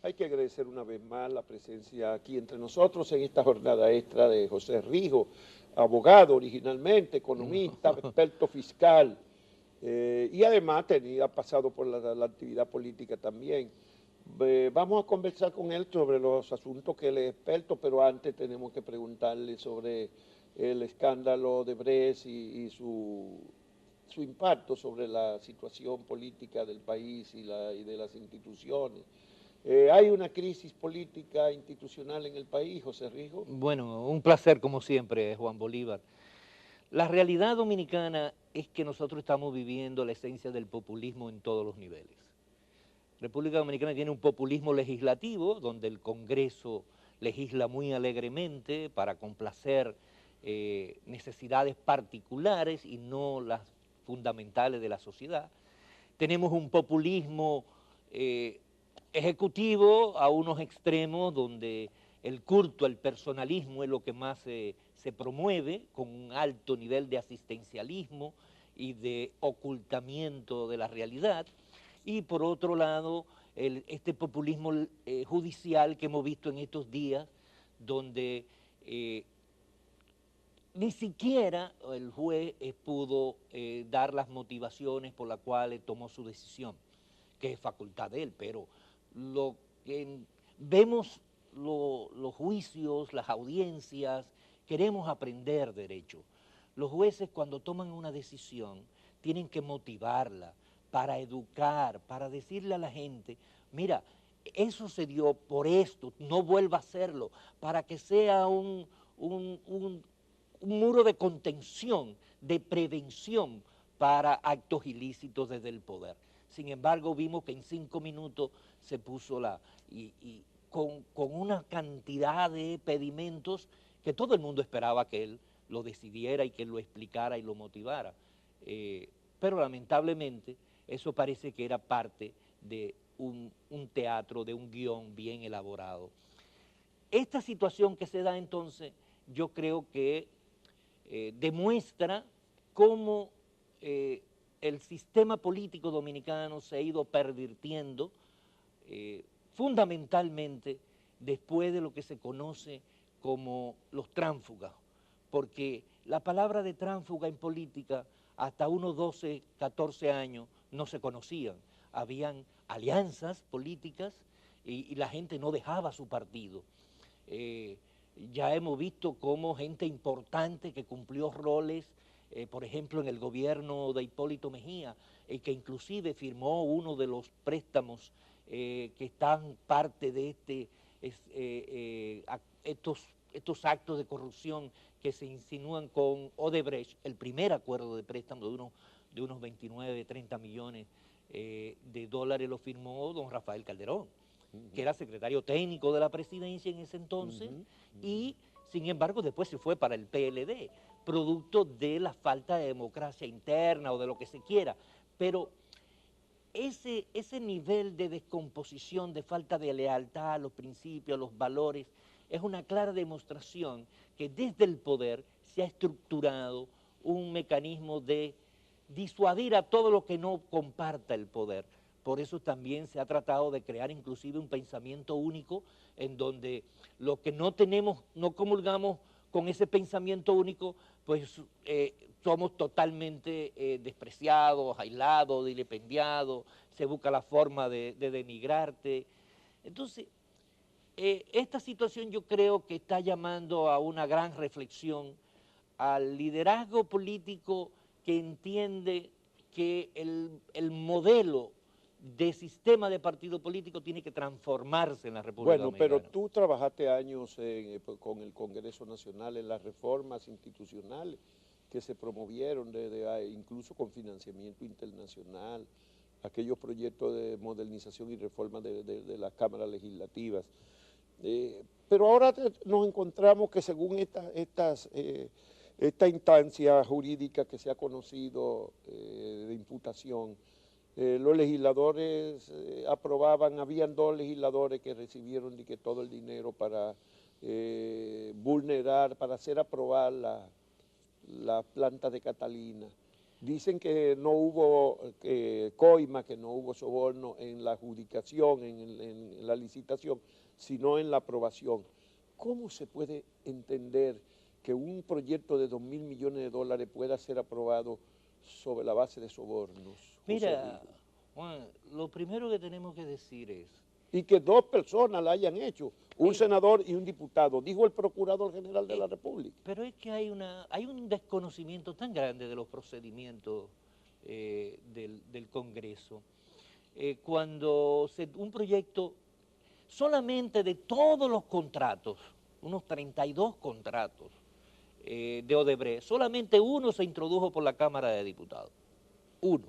Hay que agradecer una vez más la presencia aquí entre nosotros en esta jornada extra de José Rijo, abogado originalmente, economista, experto fiscal, y además ha pasado por la actividad política también. Vamos a conversar con él sobre los asuntos que él es experto, pero antes tenemos que preguntarle sobre el escándalo de Brecht y su impacto sobre la situación política del país y de las instituciones. ¿Hay una crisis política institucional en el país, José Rijo? Bueno, un placer como siempre, Juan Bolívar. La realidad dominicana es que nosotros estamos viviendo la esencia del populismo en todos los niveles. República Dominicana tiene un populismo legislativo, donde el Congreso legisla muy alegremente para complacer necesidades particulares y no las fundamentales de la sociedad. Tenemos un populismo eh, ejecutivo a unos extremos donde el culto al personalismo es lo que más se promueve, con un alto nivel de asistencialismo y de ocultamiento de la realidad. Y por otro lado, este populismo judicial que hemos visto en estos días, donde ni siquiera el juez pudo dar las motivaciones por las cuales tomó su decisión, que es facultad de él, pero lo que vemos los juicios, las audiencias, queremos aprender derecho. Los jueces cuando toman una decisión tienen que motivarla para educar, para decirle a la gente, mira, eso se dio por esto, no vuelva a hacerlo, para que sea un muro de contención, de prevención para actos ilícitos desde el poder. Sin embargo, vimos que en 5 minutos se puso con una cantidad de pedimentos que todo el mundo esperaba que él lo decidiera y que él lo explicara y lo motivara. Pero lamentablemente eso parece que era parte de un teatro, de un guión bien elaborado. Esta situación que se da entonces, yo creo que demuestra cómo el sistema político dominicano se ha ido pervirtiendo fundamentalmente después de lo que se conoce como los tránsfugas, porque la palabra de tránsfuga en política hasta unos 12, 14 años no se conocían. Habían alianzas políticas y la gente no dejaba su partido. Ya hemos visto cómo gente importante que cumplió roles, por ejemplo, en el gobierno de Hipólito Mejía, que inclusive firmó uno de los préstamos que están parte de estos actos de corrupción que se insinúan con Odebrecht, el primer acuerdo de préstamo de unos 29, 30 millones de dólares lo firmó don Rafael Calderón, que era secretario técnico de la presidencia en ese entonces, y sin embargo después se fue para el PLD, producto de la falta de democracia interna o de lo que se quiera. Pero ese nivel de descomposición, de falta de lealtad a los principios, a los valores, es una clara demostración que desde el poder se ha estructurado un mecanismo de disuadir a todo lo que no comparta el poder. Por eso también se ha tratado de crear inclusive un pensamiento único en donde los que no tenemos, no comulgamos con ese pensamiento único, pues somos totalmente despreciados, aislados, vilipendiados, se busca la forma de denigrarte. Entonces, esta situación yo creo que está llamando a una gran reflexión al liderazgo político que entiende que el modelo de sistema de partido político tiene que transformarse en la República Bueno, pero Dominicana. tú trabajaste años con el Congreso Nacional en las reformas institucionales que se promovieron, incluso con financiamiento internacional, aquellos proyectos de modernización y reforma de las cámaras legislativas. Pero ahora nos encontramos que según esta instancia jurídica que se ha conocido de imputación, los legisladores aprobaban, habían 2 legisladores que recibieron que todo el dinero para vulnerar, para hacer aprobar la planta de Catalina. Dicen que no hubo coima, que no hubo soborno en la adjudicación, en la licitación, sino en la aprobación. ¿Cómo se puede entender que un proyecto de 2.000 millones de dólares pueda ser aprobado sobre la base de sobornos? Mira, Juan, lo primero que tenemos que decir es... Y que dos personas la hayan hecho, un senador y un diputado, dijo el Procurador General de la República. Pero es que hay un desconocimiento tan grande de los procedimientos del Congreso. Cuando un proyecto, solamente de todos los contratos, unos 32 contratos de Odebrecht, solamente uno se introdujo por la Cámara de Diputados. Uno.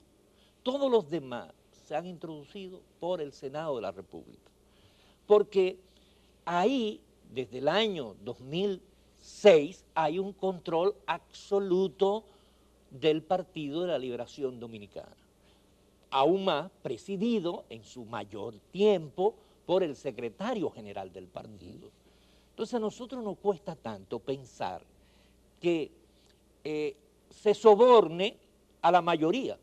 Todos los demás se han introducido por el Senado de la República. Porque ahí, desde el año 2006, hay un control absoluto del Partido de la Liberación Dominicana. Aún más presidido en su mayor tiempo por el secretario general del partido. Entonces a nosotros nos cuesta tanto pensar que se soborne a la mayoría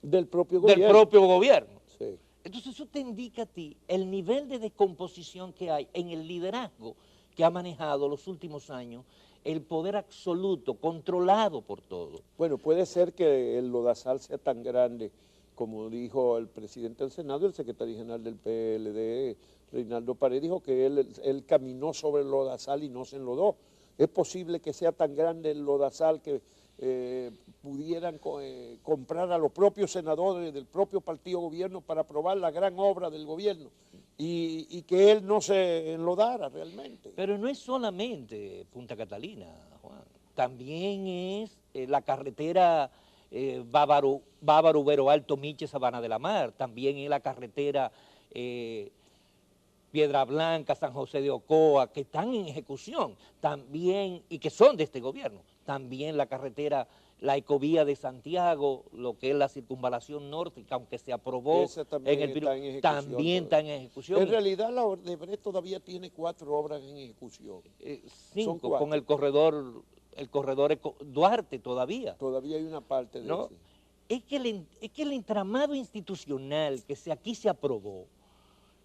del propio gobierno. Del propio gobierno. Sí. Entonces eso te indica a ti el nivel de descomposición que hay en el liderazgo que ha manejado los últimos años el poder absoluto, controlado por todo. Bueno, puede ser que el lodazal sea tan grande, como dijo el presidente del Senado, el secretario general del PLD, Reinaldo Paredes, dijo que él caminó sobre el lodazal y no se enlodó. Es posible que sea tan grande el lodazal que pudieran comprar a los propios senadores del propio partido gobierno para aprobar la gran obra del gobierno y que él no se enlodara realmente. Pero no es solamente Punta Catalina, Juan, también es la carretera Bávaro, Vero Alto, Miche, Sabana de la Mar, también es la carretera Piedra Blanca, San José de Ocoa, que están en ejecución, también, y que son de este gobierno, también la carretera, la ecovía de Santiago, lo que es la circunvalación norte, que aunque se aprobó también también está en ejecución. En realidad la Odebrecht todavía tiene 4 obras en ejecución. 5 con el corredor Duarte todavía. Todavía hay una parte de ¿no? ese. Es que el entramado institucional que aquí se aprobó,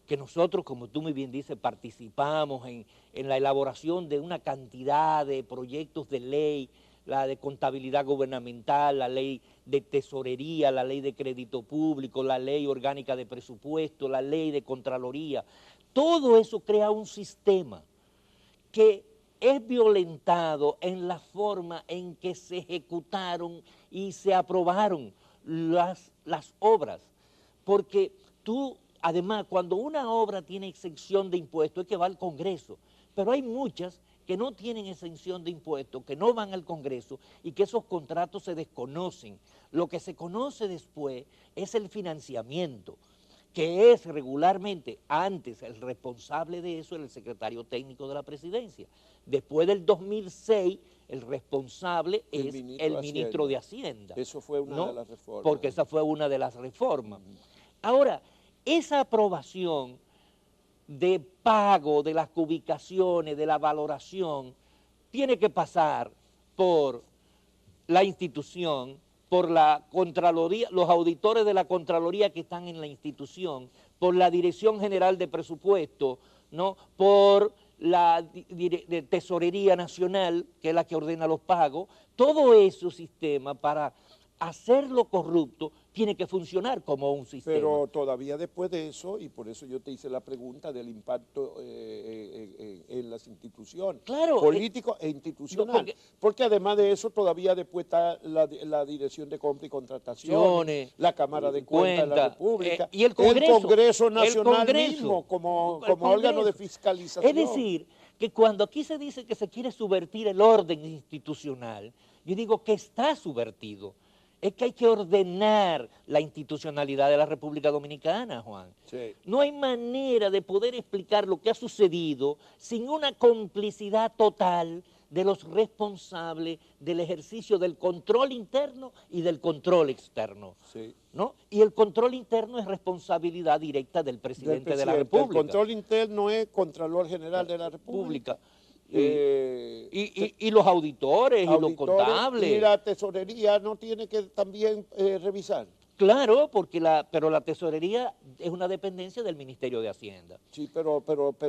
que nosotros, como tú muy bien dices, participamos en la elaboración de una cantidad de proyectos de ley, la de contabilidad gubernamental, la ley de tesorería, la ley de crédito público, la ley orgánica de presupuesto, la ley de contraloría. Todo eso crea un sistema que es violentado en la forma en que se ejecutaron y se aprobaron las obras, porque tú... Además, cuando una obra tiene exención de impuestos es que va al Congreso, pero hay muchas que no tienen exención de impuestos, que no van al Congreso y que esos contratos se desconocen. Lo que se conoce después es el financiamiento, que es regularmente, antes el responsable de eso era el secretario técnico de la presidencia. Después del 2006, el responsable es el ministro de Hacienda. Eso fue una de las reformas. Porque esa fue una de las reformas. Ahora, esa aprobación de pago de las ubicaciones, de la valoración, tiene que pasar por la institución, por la Contraloría, los auditores de la Contraloría que están en la institución, por la Dirección General de Presupuesto, ¿no? Por la Tesorería Nacional, que es la que ordena los pagos. Todo ese sistema para hacerlo corrupto tiene que funcionar como un sistema. Pero todavía después de eso, y por eso yo te hice la pregunta del impacto en las instituciones, claro, político e institucional, porque además de eso todavía después está la Dirección de Compra y Contrataciones, la Cámara de Cuentas de la República, y el Congreso Nacional mismo como órgano de fiscalización. Es decir, que cuando aquí se dice que se quiere subvertir el orden institucional, yo digo que está subvertido. Es que hay que ordenar la institucionalidad de la República Dominicana, Juan. Sí. No hay manera de poder explicar lo que ha sucedido sin una complicidad total de los responsables del ejercicio del control interno y del control externo. Sí. ¿No? Y el control interno es responsabilidad directa del presidente de la República. El control interno es Contralor General de la República. Y los auditores y los contables. Y la tesorería no tiene que también revisar. Claro, pero la tesorería es una dependencia del Ministerio de Hacienda. Sí, pero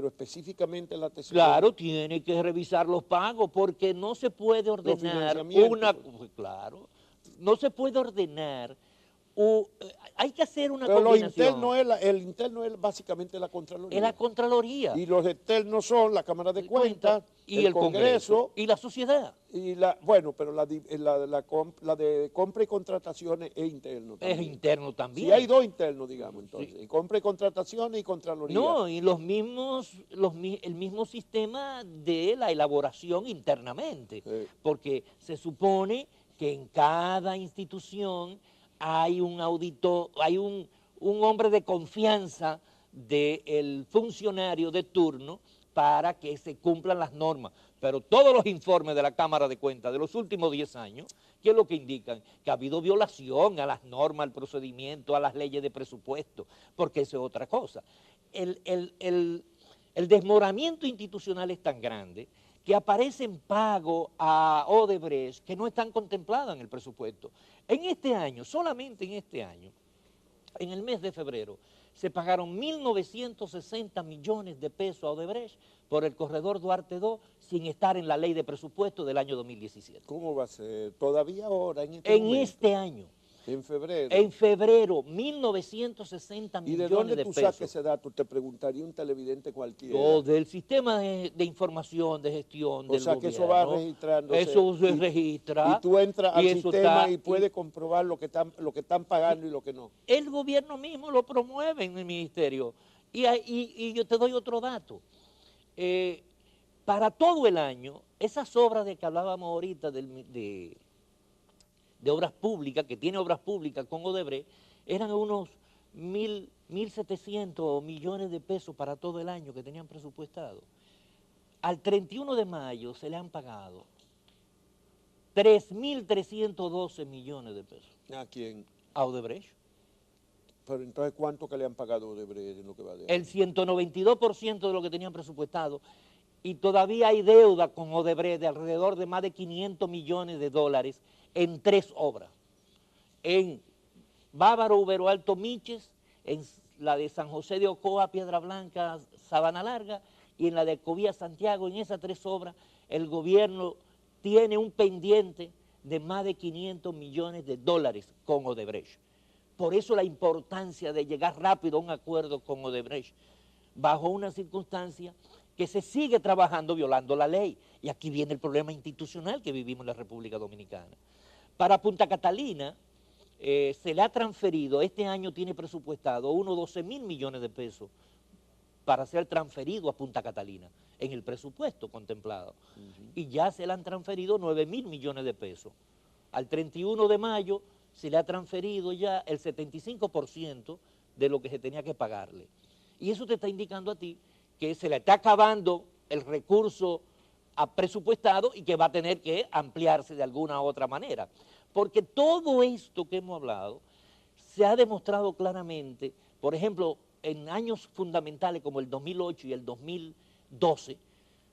específicamente la tesorería. Claro, tiene que revisar los pagos porque no se puede ordenar claro, no se puede ordenar. Hay que hacer una combinación. El interno es básicamente la Contraloría. Es la Contraloría. Y los externos son la Cámara de Cuentas, y el Congreso y la sociedad. Pero la de compra y contrataciones es interno también. Es interno también. Sí, hay dos internos, digamos, entonces. Sí. Compra y contrataciones y Contraloría. No, y el mismo sistema de la elaboración internamente. Sí. Porque se supone que en cada institución hay un auditor, hay un hombre de confianza del funcionario de turno para que se cumplan las normas. Pero todos los informes de la Cámara de Cuentas de los últimos 10 años, ¿qué es lo que indican? Que ha habido violación a las normas, al procedimiento, a las leyes de presupuesto, porque eso es otra cosa. El desmoronamiento institucional es tan grande que aparecen pagos a Odebrecht que no están contemplados en el presupuesto. En este año, solamente en este año, en el mes de febrero, se pagaron 1.960 millones de pesos a Odebrecht por el corredor Duarte II sin estar en la ley de presupuesto del año 2017. ¿Cómo va a ser? ¿Todavía ahora? Este año. En febrero. En febrero, 1.960 millones de pesos. ¿Y de dónde tú sacas ese dato? Te preguntaría un televidente cualquiera. Del sistema de información, de gestión del gobierno. O sea, que eso va registrándose. Eso se registra. Y tú entras al sistema y puedes comprobar lo que están pagando y lo que no. El gobierno mismo lo promueve en el ministerio. Y yo te doy otro dato. Para todo el año, esas obras de que hablábamos ahorita de obras públicas, que tiene obras públicas con Odebrecht, eran unos 1.700 millones de pesos para todo el año que tenían presupuestado. Al 31 de mayo se le han pagado 3.312 millones de pesos. ¿A quién? A Odebrecht. Pero entonces, ¿cuánto que le han pagado a Odebrecht en lo que va de año? El 192% de lo que tenían presupuestado. Y todavía hay deuda con Odebrecht de alrededor de más de 500 millones de dólares en 3 obras. En Bávaro, Ubero Alto, Miches, en la de San José de Ocoa, Piedra Blanca, Sabana Larga, y en la de Ecovía, Santiago. En esas 3 obras el gobierno tiene un pendiente de más de 500 millones de dólares con Odebrecht. Por eso la importancia de llegar rápido a un acuerdo con Odebrecht, bajo una circunstancia que se sigue trabajando violando la ley. Y aquí viene el problema institucional que vivimos en la República Dominicana. Para Punta Catalina se le ha transferido, este año tiene presupuestado unos 12.000 millones de pesos para ser transferido a Punta Catalina en el presupuesto contemplado. Y ya se le han transferido 9.000 millones de pesos. Al 31 de mayo se le ha transferido ya el 75% de lo que se tenía que pagarle. Y eso te está indicando a ti que se le está acabando el recurso presupuestado y que va a tener que ampliarse de alguna u otra manera. Porque todo esto que hemos hablado se ha demostrado claramente, por ejemplo, en años fundamentales como el 2008 y el 2012,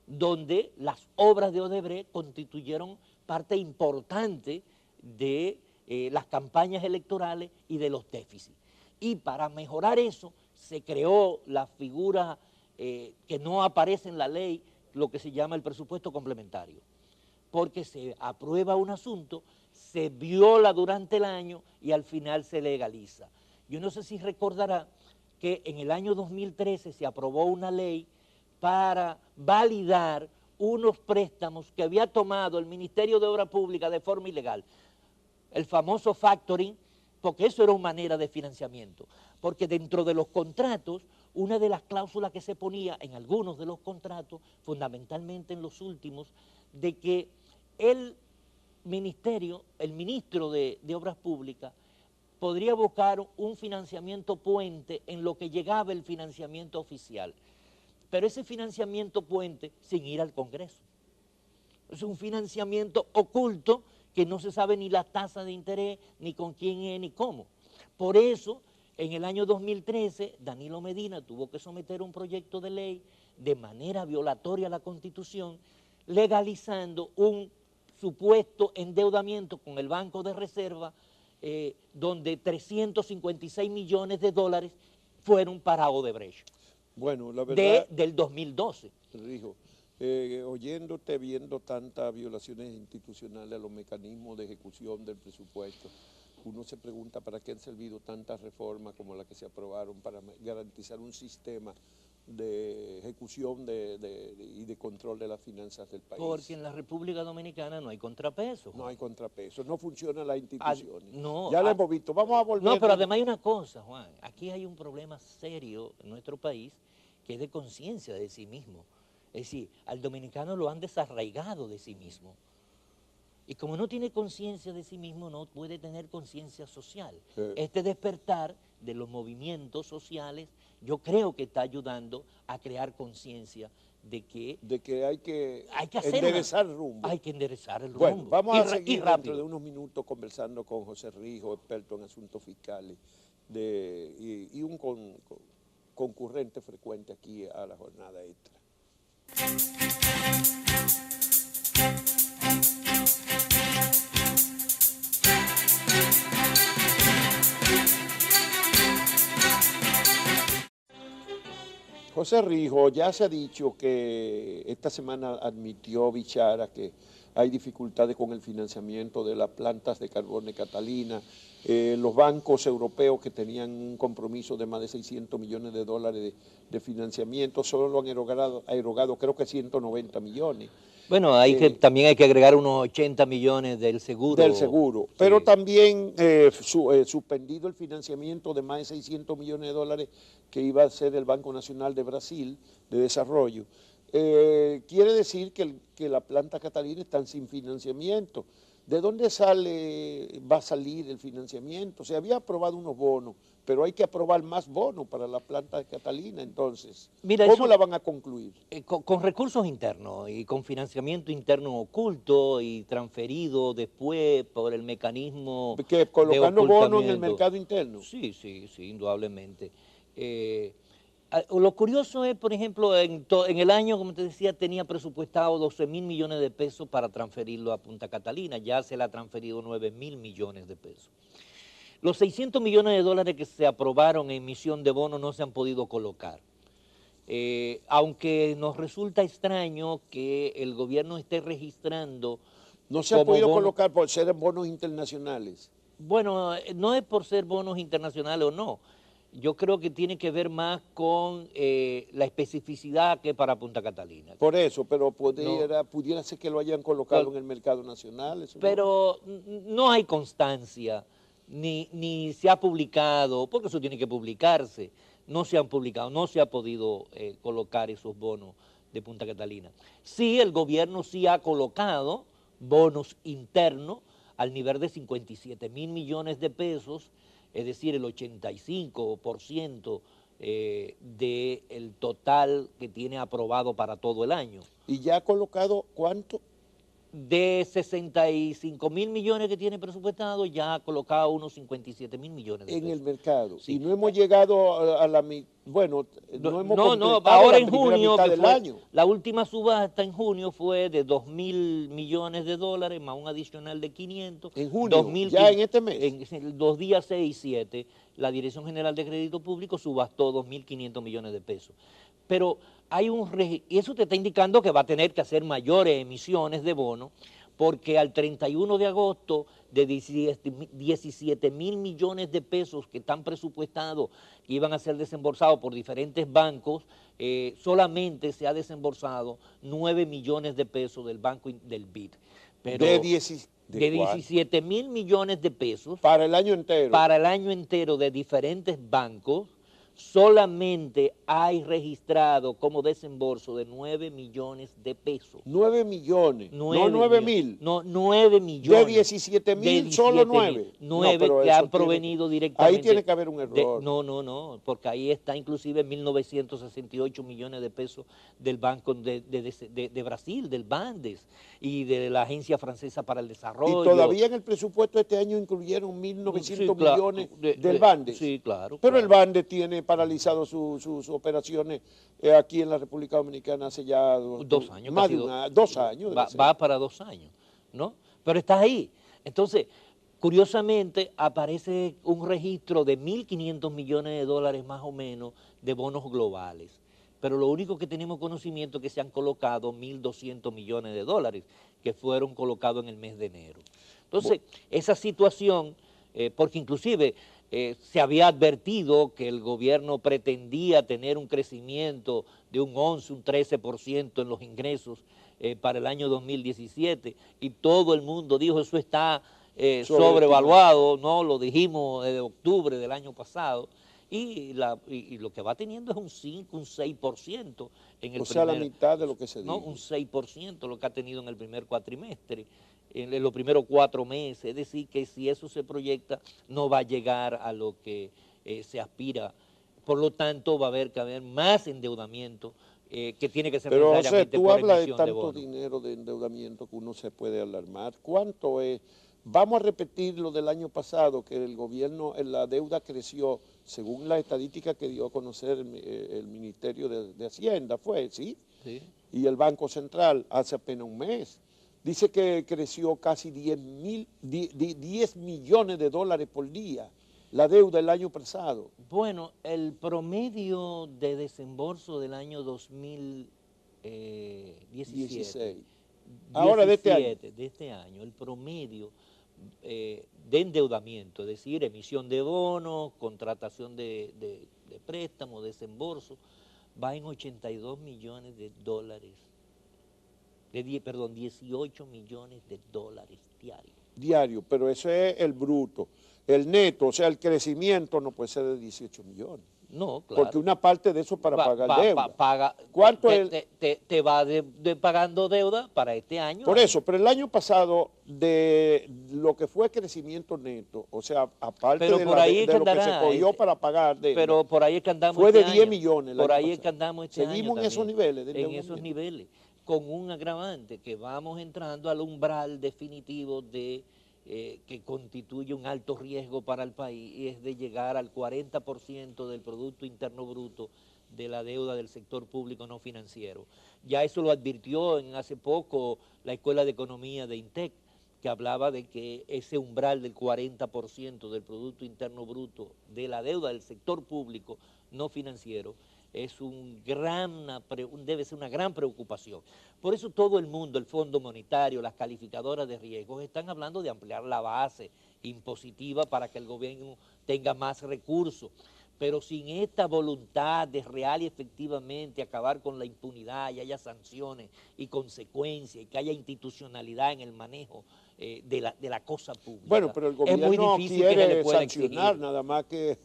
donde las obras de Odebrecht constituyeron parte importante de las campañas electorales y de los déficits. Y para mejorar eso se creó la figura que no aparece en la ley, lo que se llama el presupuesto complementario, porque se aprueba un asunto, se viola durante el año y al final se legaliza. Yo no sé si recordará que en el año 2013 se aprobó una ley para validar unos préstamos que había tomado el Ministerio de Obras Públicas de forma ilegal, el famoso factoring, porque eso era una manera de financiamiento, porque dentro de los contratos, una de las cláusulas que se ponía en algunos de los contratos, fundamentalmente en los últimos, de que el ministro de Obras Públicas, podría buscar un financiamiento puente en lo que llegaba el financiamiento oficial, pero ese financiamiento puente sin ir al Congreso. Es un financiamiento oculto que no se sabe ni la tasa de interés, ni con quién es, ni cómo. Por eso En el año 2013, Danilo Medina tuvo que someter un proyecto de ley de manera violatoria a la Constitución, legalizando un supuesto endeudamiento con el Banco de Reserva, donde 356 millones de dólares fueron para Odebrecht. Bueno, la verdad, del 2012. Rijo, oyéndote, viendo tantas violaciones institucionales a los mecanismos de ejecución del presupuesto, uno se pregunta para qué han servido tantas reformas como las que se aprobaron para garantizar un sistema de ejecución y de control de las finanzas del país. Porque en la República Dominicana no hay contrapeso. No hay contrapeso, no funcionan las instituciones. No, ya lo hemos visto, vamos a volver. No, pero además hay una cosa, Juan, aquí hay un problema serio en nuestro país que es de conciencia de sí mismo. Es decir, al dominicano lo han desarraigado de sí mismo. Y como no tiene conciencia de sí mismo, no puede tener conciencia social. Este despertar de los movimientos sociales, yo creo que está ayudando a crear conciencia de que hay que enderezar el rumbo. Hay que enderezar el rumbo. Bueno, vamos a seguir dentro de unos minutos conversando con José Rijo, experto en asuntos fiscales, y un concurrente frecuente aquí a la jornada extra. José Rijo, ya se ha dicho que esta semana admitió Bichara que hay dificultades con el financiamiento de las plantas de carbón de Catalina. Los bancos europeos que tenían un compromiso de más de 600 millones de dólares de financiamiento solo lo han erogado creo que 190 millones. Bueno, también hay que agregar unos 80 millones del seguro. Del seguro, sí. Pero también suspendido el financiamiento de más de 600 millones de dólares que iba a ser el Banco Nacional de Brasil de Desarrollo. Quiere decir que la planta Catalina está sin financiamiento. ¿De dónde va a salir el financiamiento? Se había aprobado unos bonos, pero hay que aprobar más bonos para la planta de Catalina, entonces, mira, ¿cómo la van a concluir? Con recursos internos y con financiamiento interno oculto y transferido después por el mecanismo que colocando bonos en el mercado interno. Sí, indudablemente. Lo curioso es, por ejemplo, en el año, como te decía, tenía presupuestado 12.000 millones de pesos para transferirlo a Punta Catalina, ya se le ha transferido 9.000 millones de pesos. Los 600 millones de dólares que se aprobaron en emisión de bonos no se han podido colocar. Aunque nos resulta extraño que el gobierno esté registrando... No se ha podido colocar por ser bonos internacionales. Bueno, no es por ser bonos internacionales o no. Yo creo que tiene que ver más con la especificidad que es para Punta Catalina. Por eso, pero pudiera ser que lo hayan colocado en el mercado nacional. Pero no hay constancia, ni se ha publicado, porque eso tiene que publicarse. No se han publicado, no se ha podido colocar esos bonos de Punta Catalina. Sí, el gobierno sí ha colocado bonos internos al nivel de 57.000 millones de pesos, es decir, el 85% del total que tiene aprobado para todo el año. ¿Y ya ha colocado cuánto? De 65.000 millones que tiene presupuestado, ya ha colocado unos 57.000 millones de pesos. En el mercado. Sí. Y no hemos llegado a la... Bueno, no hemos completado ahora la en junio, mitad del año. La última subasta en junio fue de 2.000 millones de dólares, más un adicional de 500. ¿En junio? ¿Ya en este mes? En los días 6 y 7, la Dirección General de Crédito Público subastó 2.500 millones de pesos. Pero hay y eso te está indicando que va a tener que hacer mayores emisiones de bonos, porque al 31 de agosto de 17.000 millones de pesos que están presupuestados, que iban a ser desembolsados por diferentes bancos, solamente se ha desembolsado 9 millones de pesos del banco del BID. Pero de 17.000 millones de pesos. Para el año entero. Para el año entero de diferentes bancos, solamente hay registrado como desembolso de 9 millones de pesos. 9 millones, no 9.000. No, 9 millones. De 17.000, solo 9. 9 no, que han provenido directamente. Ahí tiene que haber un error. No, porque ahí está inclusive 1.968 millones de pesos del Banco de Brasil, del Bandes, y de la Agencia Francesa para el Desarrollo. Y todavía en el presupuesto de este año incluyeron 1.900 millones del Bandes. Sí, claro. Pero el Bandes tiene paralizado sus operaciones aquí en la República Dominicana hace ya 2 años. Más de 2 años. Va para 2 años, ¿no? Pero está ahí. Entonces, curiosamente, aparece un registro de 1.500 millones de dólares más o menos de bonos globales. Pero lo único que tenemos conocimiento es que se han colocado 1.200 millones de dólares que fueron colocados en el mes de enero. Entonces, esa situación, porque inclusive se había advertido que el gobierno pretendía tener un crecimiento de un 11, un 13% en los ingresos para el año 2017, y todo el mundo dijo eso está sobrevaluado, ¿no? Lo dijimos desde octubre del año pasado, y lo que va teniendo es un 5, un 6% en el o sea, la mitad de lo que se dijo. No, un 6% lo que ha tenido en el primer cuatrimestre, en los primeros 4 meses, es decir, que si eso se proyecta no va a llegar a lo que se aspira, por lo tanto va a haber que haber más endeudamiento que tiene que ser necesariamente tú por hablas de emisión tanto bonos. dinero de endeudamiento que uno se puede alarmar. ¿Cuánto es? Vamos a repetir lo del año pasado, que el gobierno, la deuda creció, según la estadística que dio a conocer el Ministerio de Hacienda, ¿sí? Sí. Y el Banco Central hace apenas un mes. Dice que creció casi 10 millones de dólares por día, la deuda el año pasado. Bueno, el promedio de desembolso del año 2017, Ahora de este año, el promedio de endeudamiento, es decir, emisión de bonos, contratación de préstamos, desembolso, va en 82 millones de dólares, 18 millones de dólares diarios. Diario, pero eso es el bruto. El neto, o sea, el crecimiento no puede ser de 18 millones. No, claro. Porque una parte de eso para pagar deuda. ¿Cuánto te va pagando deuda para este año? Por eso, pero el año pasado, de lo que fue crecimiento neto, o sea, aparte de lo que se cogió para pagar deuda, pero por ahí es que andamos fue de 10 millones. Por ahí es que andamos este año. Seguimos en esos niveles. En esos niveles, con un agravante, que vamos entrando al umbral definitivo de que constituye un alto riesgo para el país, y es de llegar al 40% del Producto Interno Bruto de la deuda del sector público no financiero. Ya eso lo advirtió hace poco la Escuela de Economía de INTEC, que hablaba de que ese umbral del 40% del Producto Interno Bruto de la deuda del sector público no financiero es debe ser una gran preocupación. Por eso todo el mundo, el Fondo Monetario, las calificadoras de riesgos, están hablando de ampliar la base impositiva para que el gobierno tenga más recursos. Pero sin esta voluntad de real y efectivamente acabar con la impunidad, y haya sanciones y consecuencias, y que haya institucionalidad en el manejo de la cosa pública. Bueno, pero el gobierno quiere sancionar, nada más que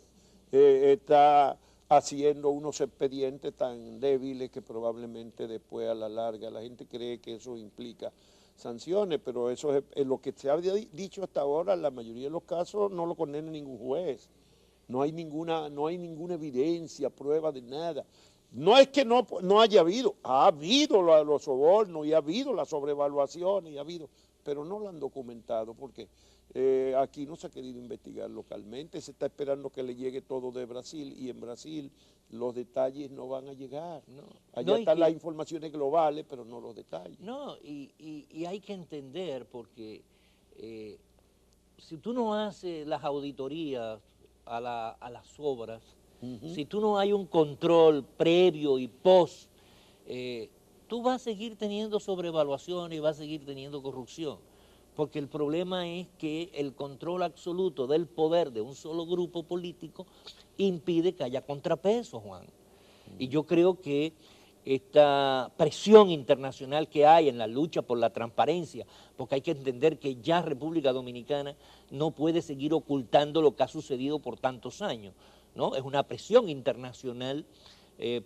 está haciendo unos expedientes tan débiles que probablemente después a la larga la gente cree que eso implica sanciones, pero eso es lo que se ha dicho hasta ahora. En la mayoría de los casos no lo condena ningún juez. No hay ninguna evidencia, prueba de nada. No es que no haya habido, ha habido los sobornos y ha habido las sobrevaluaciones, pero no lo han documentado porque aquí no se ha querido investigar localmente, se está esperando que le llegue todo de Brasil, y en Brasil los detalles no van a llegar. Allá están las informaciones globales, pero no los detalles. No, y hay que entender, porque si tú no haces las auditorías a las obras, si tú no hay un control previo y post, tú vas a seguir teniendo sobrevaluaciones y vas a seguir teniendo corrupción, porque el problema es que el control absoluto del poder de un solo grupo político impide que haya contrapeso, Juan. Y yo creo que esta presión internacional que hay en la lucha por la transparencia, porque hay que entender que ya República Dominicana no puede seguir ocultando lo que ha sucedido por tantos años. ¿no? Es una presión internacional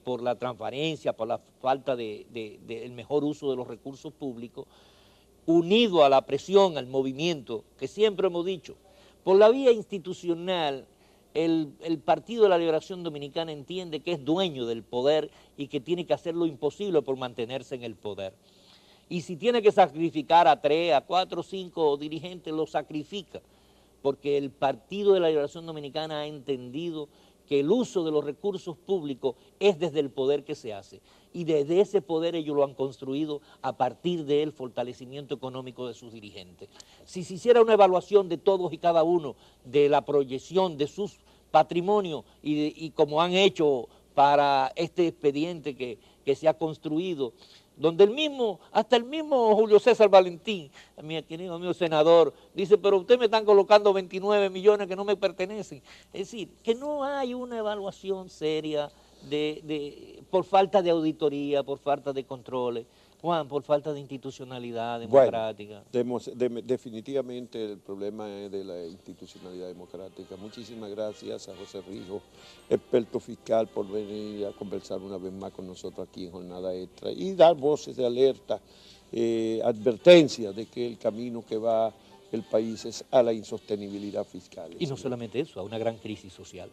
por la transparencia, por la falta del mejor uso de los recursos públicos, unido a la presión, al movimiento, que siempre hemos dicho, por la vía institucional. El Partido de la Liberación Dominicana entiende que es dueño del poder y que tiene que hacer lo imposible por mantenerse en el poder. Y si tiene que sacrificar a 3, a 4, 5 dirigentes, lo sacrifica, porque el Partido de la Liberación Dominicana ha entendido que el uso de los recursos públicos es desde el poder que se hace, y desde ese poder ellos lo han construido a partir del fortalecimiento económico de sus dirigentes. Si se hiciera una evaluación de todos y cada uno, de la proyección de sus patrimonios y como han hecho para este expediente que se ha construido, donde hasta el mismo Julio César Valentín, mi querido amigo senador, dice, pero ustedes me están colocando 29 millones que no me pertenecen. Es decir, que no hay una evaluación seria por falta de auditoría, por falta de controles, Juan, por falta de institucionalidad democrática. Bueno, definitivamente el problema es de la institucionalidad democrática. Muchísimas gracias a José Rijo, experto fiscal, por venir a conversar una vez más con nosotros aquí en Jornada Extra y dar voces de alerta, advertencia de que el camino que va el país es a la insostenibilidad fiscal. Y no solamente eso, a una gran crisis social.